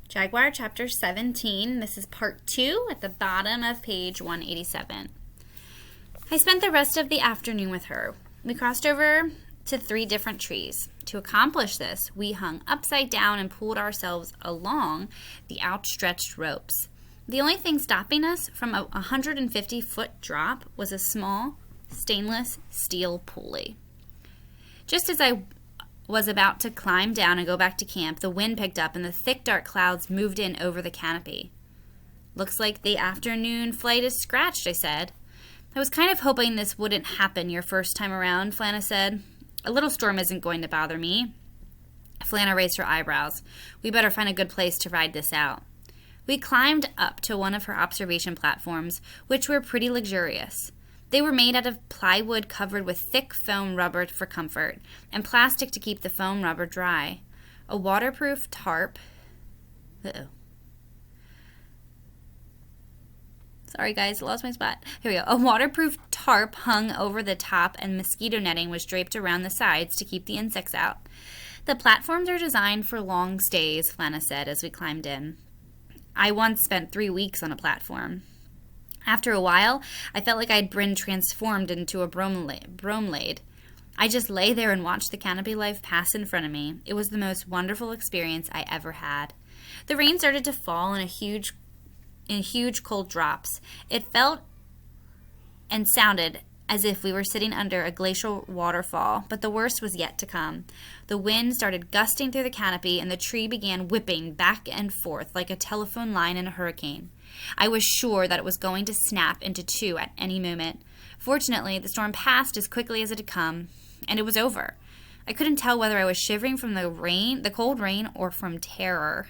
Jaguar chapter 17. This is part 2 at the bottom of page 187. I spent the rest of the afternoon with her. We crossed over to 3 different trees. To accomplish this, we hung upside down and pulled ourselves along the outstretched ropes. The only thing stopping us from a 150-foot drop was a small stainless steel pulley. Just as I was about to climb down and go back to camp, the wind picked up and the thick dark clouds moved in over the canopy. "Looks like the afternoon flight is scratched," I said. "I was kind of hoping this wouldn't happen your first time around," Flana said. "A little storm isn't going to bother me." Flana raised her eyebrows. "We better find a good place to ride this out." We climbed up to one of her observation platforms, which were pretty luxurious. They were made out of plywood covered with thick foam rubber for comfort, and plastic to keep the foam rubber dry. A waterproof tarp... Sorry guys, I lost my spot. Here we go. A waterproof tarp hung over the top and mosquito netting was draped around the sides to keep the insects out. "The platforms are designed for long stays," Flana said as we climbed in. I once spent 3 weeks on a platform. After a while, I felt like I'd been transformed into a bromelaid. I just lay there and watched the canopy life pass in front of me. It was the most wonderful experience I ever had. The rain started to fall in huge cold drops. It felt and sounded as if we were sitting under a glacial waterfall, but the worst was yet to come. The wind started gusting through the canopy, and the tree began whipping back and forth like a telephone line in a hurricane. I was sure that it was going to snap into 2 at any moment. Fortunately, the storm passed as quickly as it had come, and it was over. I couldn't tell whether I was shivering from the cold rain, or from terror.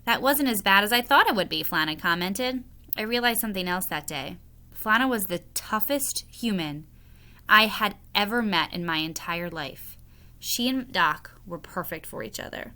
"That wasn't as bad as I thought it would be," Flana commented. I realized something else that day. Flana was the toughest human I had ever met in my entire life. She and Doc were perfect for each other.